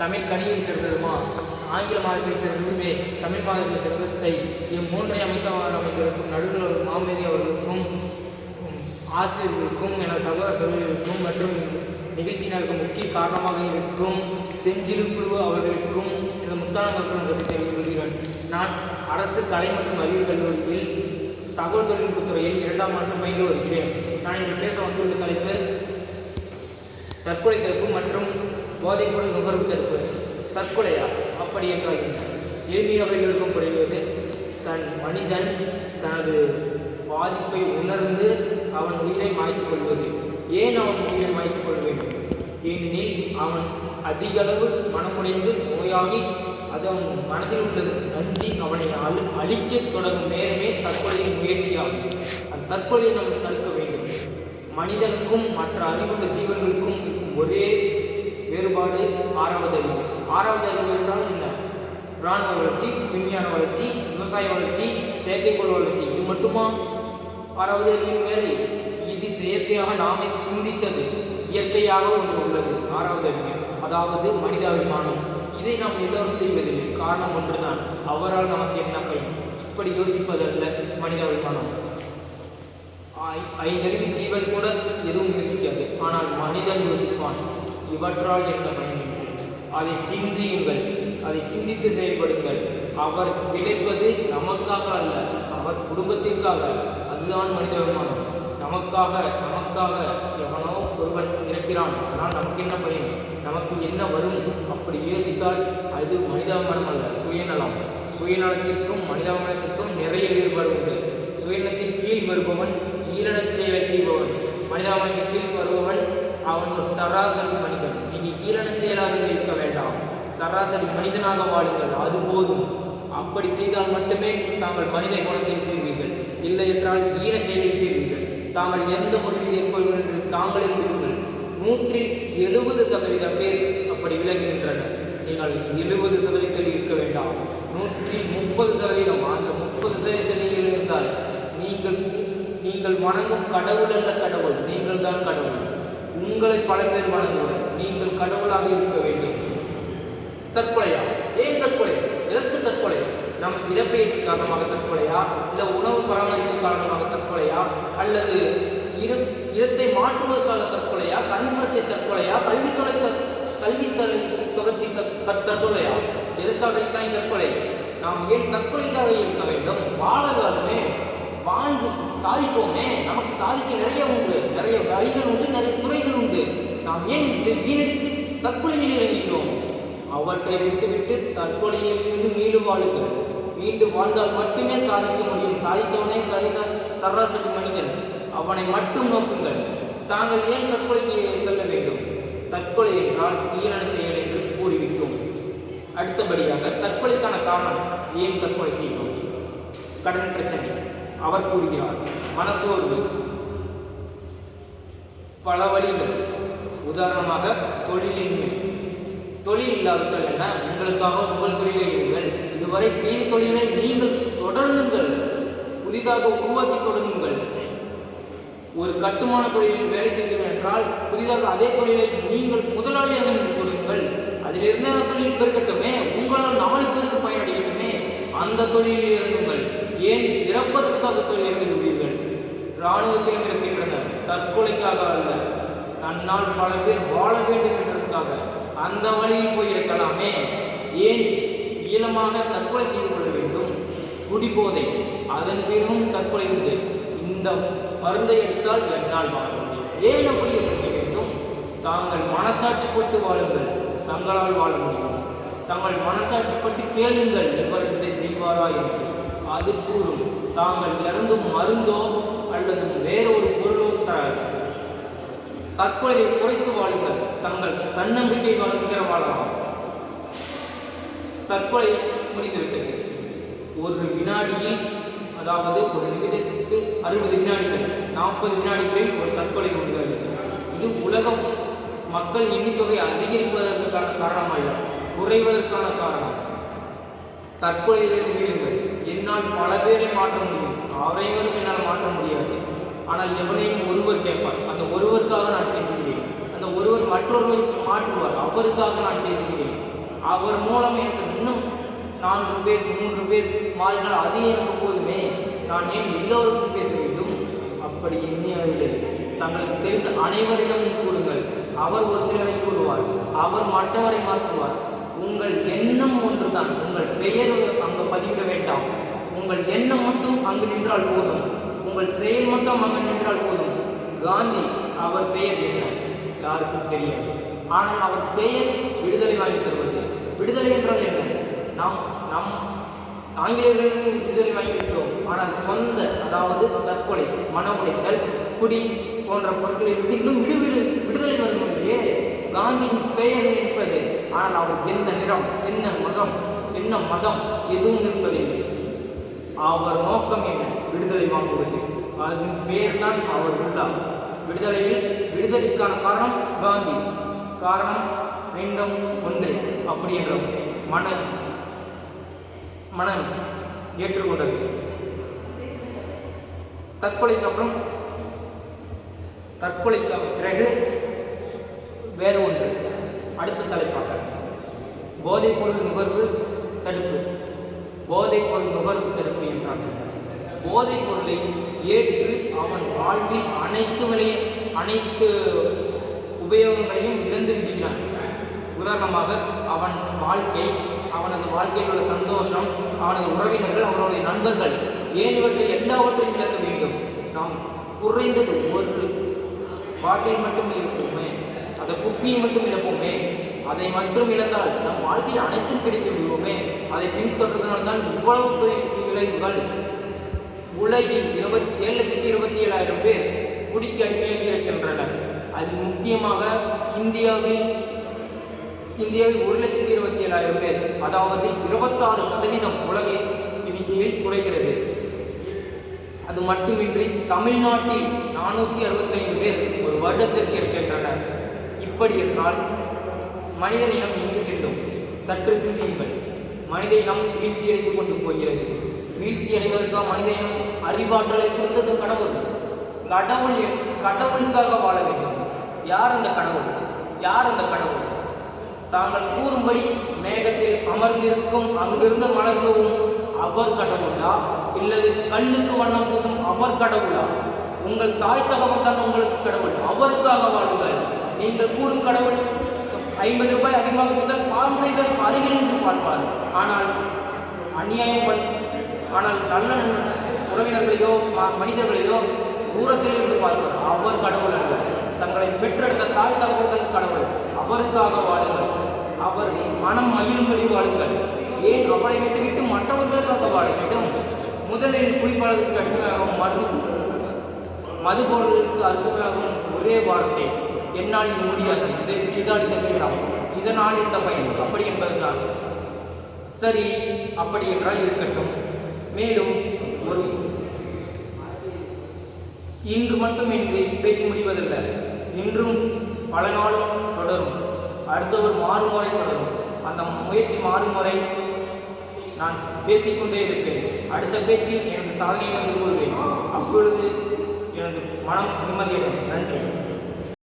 தமிழ் கணியில் சேர்ந்ததுமா ஆங்கில மாதத்தில் சேர்ந்ததுமே தமிழ் மாதத்தில் சேர்ந்ததை இம்மூன்றை அமைத்திருக்கும் நடுவில் ஒரு மாமேதி அவர்களுக்கும் ஆசிரியர்களுக்கும் என சகோதர சகோதரிகளுக்கும் மற்றும் நிகழ்ச்சியினருக்கு முக்கிய காரணமாக இருக்கும் செஞ்சிலு குழு அவர்களுக்கும் இந்த முத்தான மக்களுக்கு தெரிவித்துக் கொள்கிறேன். நான் அரசு கலை மற்றும் அறிவியல் கல்லூரியில் தகவல் தொழில்நுட்பத் துறையில் 2ஆம் ஆண்டு பயின்று வருகிறேன். நான் இன்று பேச வந்துள்ள தலைப்பு தற்கொலை தடுப்பு மற்றும் போதைப்பொருள் நுகர்வு தடுப்பு. தற்கொலையா அப்படி என்றால் என்ன? எளிமையாக எல்லோருக்கும் புரிவது, மனிதன் தனது பாதிப்பை உணர்ந்து அவன் உயிரை மாய்த்துக் கொள்வது. ஏன் அவன் உயிரை மாய்த்துக் கொள்ள வேண்டும்? ஏனெனில் அவன் அதிகளவு மனமுடைந்து நோயாகி அது அவன் மனதில் உள்ள நஞ்சி அவனை அழிக்க தொடங்கும் நேரமே தற்கொலையின் முயற்சியாகும். அந்த தற்கொலையை நாம் தடுக்க வேண்டும். மனிதனுக்கும் மற்ற அறிவுள்ள ஜீவன்களுக்கும் இருக்கும் ஒரே வேறுபாடு 6வது அறிவு. 6வது அறிவு என்றால் என்ன? இராணுவ வளர்ச்சி, விஞ்ஞான வளர்ச்சி, விவசாய வளர்ச்சி, செயற்கைக்கோள் வளர்ச்சி. இது மட்டுமா 6வது அறிவின் வேலை? இது செயற்கையாக நாமே சிந்தித்தது. இயற்கையாக ஒன்று உள்ளது 6வது அறிவில், அதாவது மனிதாபிமானம். இதை நாம் எல்லோரும் செய்வதில்லை. காரணம் ஒன்றுதான், அவரால் நமக்கு என்ன பயன்? இப்படி யோசிப்பதல்ல மனிதாபிமானம். 5 ஜீவன் கூட எதுவும் யோசிக்காது, ஆனால் மனிதன் யோசிப்பான். இவற்றால் என்ன பயன் என்று அதை சிந்தியுங்கள், அதை சிந்தித்து செயல்படுங்கள். அவர் கிடைப்பது நமக்காக அல்ல, அவர் குடும்பத்திற்காக. அதுதான் மனிதாபிமானம். நமக்காக எவனோ ஒருவன் இருக்கிறான், ஆனால் நமக்கு என்ன பயன்? நமக்கு என்ன வரும்? அப்படி யோசித்தால் அது மனிதாபிமானம் அல்ல, சுயநலம். சுயநலத்திற்கும் மனிதாபிமானத்திற்கும் நிறைய வேறுபாடு உண்டு. சுயநலத்தின் கீழ் வருபவன் ஈழச் செயலை செய்பவன். மனிதாபிமானத்தின் கீழ் வருபவன் அவன் ஒரு சராசரி மனிதன். நீங்கள் ஈழச் செயலாக இருக்க வேண்டாம், சராசரி மனிதனாக வாழுங்கள், அது போதும். அப்படி செய்தால் மட்டுமே தாங்கள் மனித குணத்தில் சேர்வீர்கள். இல்லை என்றால் ஈழச் செயலில் சேர்வீர்கள். தாங்கள் எந்த முடிவில் ஏற்பவர்கள் என்று தாங்கள் இருப்பீர்கள். 170% பேர் அப்படி விலகுகின்றனர். நீங்கள் 70% இருக்க வேண்டாம், 130%. அந்த 30% நீங்கள் இருந்தால் நீங்கள் வணங்கும் கடவுள் அல்ல கடவுள், நீங்கள் தான் கடவுள். உங்களை பல பேர் வணங்குவர், நீங்கள் கடவுளாக இருக்க வேண்டும். தற்கொலையா? ஏன் தற்கொலை? எதற்கு தற்கொலை? நம் இடப்பெயர்ச்சி காரணமாக தற்கொலையா? இல்லை உணவு பராமரிப்பு காரணமாக தற்கொலையா? அல்லது இடத்தை மாற்றுவதற்காக தற்கொலையா? கண்புரட்சி தற்கொலையா? கல்வி தொடர்ச்சி தற்கொலையா? எதற்காக இத்தனை தற்கொலை? நாம் ஏன் தற்கொலைக்காக இருக்க வேண்டும்? வாழவே, வாழ்ந்து சாதிப்போமே. நமக்கு சாதிக்க நிறைய உண்டு, நிறைய வழிகள் உண்டு, நிறைய துறைகள் உண்டு. நாம் ஏன் வீணடித்து தற்கொலையில் இறங்குகிறோம்? அவற்றை விட்டுவிட்டு தற்கொலையிலிருந்து மீண்டும் வாழுங்கள். மீண்டும் வாழ்ந்தால் மட்டுமே சாதிக்க முடியும். சாதித்தவனே சராசரி மனிதன், அவனை மட்டும் நோக்குங்கள். தாங்கள் ஏன் தற்கொலைக்கு செல்ல வேண்டும்? தற்கொலை என்றால் ஈழச் செயல் என்று கூறிவிட்டோம். அடுத்தபடியாக தற்கொலைக்கான காரணம், ஏன் தற்கொலை செய்கிறோம்? கடன் பிரச்சனை. அவர் கூறுகிறார் மனசோர்வு, பல வழிகள். உதாரணமாக தொழிலின்மை. தொழில் இல்லாவிட்டால் என்ன? உங்களுக்காக உங்கள் தொழிலை இருங்கள். இதுவரை செய்தி தொழிலை நீங்கள் தொடருங்கள், புதிதாக உருவாக்கி தொடங்குங்கள். ஒரு கட்டுமான தொழிலில் வேலை செய்தீர்கள் என்றால் புதிதாக அதே தொழிலை நீங்கள் முதலாளியாக தொடங்குங்கள். அதிலிருந்து அந்த தொழில் பெருக்கட்டுமே, உங்களால் 4 பேருக்கு பயனடையட்டுமே. அந்த தொழிலில் இறங்குங்கள். ஏன் இறப்பதற்காக தொழில் இறங்குகிறீர்கள்? இராணுவத்திலும் இருக்கின்றனர், தற்கொலைக்காக அல்ல, தன்னால் பல பேர் வாழ வேண்டும் என்றதுக்காக. அந்த வழியில் போய் இருக்கலாமே. ஏன் ஈழமாக தற்கொலை செய்து கொள்ள வேண்டும்? குடிபோதை, அதன் பேரும் தற்கொலை உண்டு. இந்த மருந்தை எடுத்தால் என்னால் வாழ முடியும். ஏன் அப்படி யோசிக்க வேண்டும்? தாங்கள் மனசாட்சிப்பட்டு வாழுங்கள், தங்களால் வாழ முடியும். தங்கள் மனசாட்சிப்பட்டு கேளுங்கள், எவர் இதை செய்வாரா என்று. அது கூறும். தாங்கள் இறந்தும் மருந்தோ அல்லது வேறொரு பொருளோ தராது. தற்கொலையை குறைத்து வாழுங்கள், தங்கள் தன்னம்பிக்கை வாழ்கிற வாழலாம். தற்கொலை முடிந்துவிட்டது. ஒரு வினாடியில், அதாவது ஒரு நிமிடத்திற்கு 60 வினாடிகள், 40 வினாடிகளில் ஒரு தற்கொலை முடிகிறது. இது உலக மக்கள் எண்ணித்தொகை அதிகரிப்பதற்கான காரணம் அல்ல, குறைவதற்கான காரணம். தற்கொலையிலிருந்து மீளுங்கள். என்னால் பல பேரை மாற்ற முடியும், அனைவரும் என்னால் மாற்ற முடியாது. ஆனால் எவனையும் ஒருவர் கேட்பார், அந்த ஒருவருக்காக நான் பேசுகிறேன். அந்த ஒருவர் மற்றொருவரை மாற்றுவார், அவருக்காக நான் பேசுகிறேன். அவர் மூலம் எனக்கு இன்னும் 4 பேர் 3 பேர் மாறினால் அது எனக்கு போதுமே, நான் ஏன் எல்லோருக்கும் பேச வேண்டும்? அப்படி எண்ணியவர்கள் தங்களுக்கு தெரிந்த அனைவரிடமும் கூறுங்கள். அவர் ஒரு சிலரை கூறுவார், அவர் மற்றவரை மாற்றுவார். உங்கள் எண்ணம் ஒன்றுதான், உங்கள் பெயர் அங்கு பதிவிட வேண்டாம். உங்கள் எண்ணம் மட்டும் அங்கு நின்றால் போதும், உங்கள் செயல் மட்டும் அங்கு நின்றால் போதும். காந்தி அவர் பெயர் என்ன யாருக்கும் தெரியாது, ஆனால் அவர் செயல் விடுதலை வாங்கி தருவது. விடுதலை என்றால் என்ன? நம் ஆங்கிலேயர்களுக்கு விடுதலை வாங்கிவிட்டோம், ஆனால் சொந்த, அதாவது தற்கொலை, மன உளைச்சல், குடி போன்ற பொருட்களை விட்டு இன்னும் விடுதலை வரவில்லையே. காந்தியின் பெயர் நிற்பது, ஆனால் அவர் எந்த நிறம், என்ன மதம், என்ன மதம் எதுவும் நிற்பதில்லை. அவர் நோக்கம் என்ன? விடுதலை வாங்குவது. அதன் பெயர் தான் அவர் உள்ளார். விடுதலைக்கான காரணம் காந்தி, காரணம் மீண்டும் ஒன்றே. அப்படி என்ற மனம் ஏற்றுக்கொண்டது. தற்கொலைக்கு பிறகு வேறு ஒன்று அடுத்த தலைப்பாக போதைப்பொருள் நுகர்வு தடுப்பு. போதைப்பொருள் நுகர்வு தடுப்பு என்றால் போதைப் பொருளை ஏற்று அவன் வாழ்வில் அனைத்து உபயோகங்களையும் இழந்து விடுகிறான். உதாரணமாக அவனது வாழ்க்கையில் உள்ள சந்தோஷம், அவனது உறவினர்கள், அவனுடைய நண்பர்கள், ஏன் இவற்றை எல்லாவற்றையும் இழக்க வேண்டும்? நாம் குறைந்தது ஒரு பாட்டில் மட்டும் இருப்போமே, அதை குப்பியை மட்டும் இழப்போமே. அதை மட்டும் இழந்தால் நம் வாழ்க்கையில் அனைத்தும் கிடைத்து விடுவோமே. அதை பின்தொடர்ந்ததால்தான் இவ்வளவு பெரிய விளைவுகள். உலகில் 7,27,000 பேர் குடிக்கு அடிமையாகி இருக்கின்றனர். அதில் முக்கியமாக இந்தியாவில் 1,27,000 பேர், அதாவது 26% உலக எண்ணிக்கையில் குறைகிறது. அது மட்டுமின்றி தமிழ்நாட்டில் 465 பேர் ஒரு வருடத்திற்கு இருக்கின்றனர். இப்படி என்றால் மனித இனம் எங்கு செல்லும்? சற்று சிந்தியுங்கள். மனித இனம் வீழ்ச்சியடைந்து கொண்டு போகிறது. வீழ்ச்சி அடைவதற்காக மனித இனம் அறிவாற்றலை கொடுத்தது கடவுள். கடவுளுக்காக வாழ வேண்டும். யார் அந்த கடவுள்? தாங்கள் கூறும்படி மேகத்தில் அமர்ந்திருக்கும் அங்கிருந்து மலர்ந்தவும் அவர் கடவுளா, இல்லது கல்லுக்கு வண்ணம் பூசும் அவர் கடவுளா? உங்கள் தாய் தகவல் தான் உங்களுக்கு கடவுள். அவருக்காக வாழுங்கள். நீங்கள் கூறும் கடவுள் 50 ரூபாய் அதிகமாக கொடுத்தால் பாவம் செய்தால் அருகில் நின்று பார்ப்பார். ஆனால் நல்ல உறவினர்களையோ மனிதர்களையோ தூரத்தில் இருந்து பார்ப்பார். அவர் கடவுள் அல்ல. தங்களை பெற்றெடுத்த தாய் தகவல் கடவுள். அவருக்காக வாழுங்கள். அவர் மனம் மகிழும்படி வாழுங்கள். ஏன் அவரை விட்டுவிட்டு மற்றவர்களுக்காக வாழ வேண்டும்? முதலில் குடிப்பழக்கத்துக்கு அடிமையாகவும் மது பொருளுக்கு அடிமையாகவும் ஒரே வார்த்தை, என்னால் இது முடியாது, இதை செய்தால் இதை செய்யலாம், இதனால் இந்த பயன், அப்படி என்பதுதான். சரி, அப்படி என்றால் இருக்கட்டும். மேலும் இன்று மட்டும் என்று பேச்சு முடிவதில்லை. இன்றும் பல நாளும் தொடரும். அடுத்த ஒரு மாறுமுறை தொடரும். அந்த முயற்சி மாறுமுறை நான் பேசிக்கொண்டே இருப்பேன். அடுத்த பேச்சில் எனது சாதனையை கொள்வேன். அப்பொழுது எனது மனம் நிம்மதியடையும். நன்றி.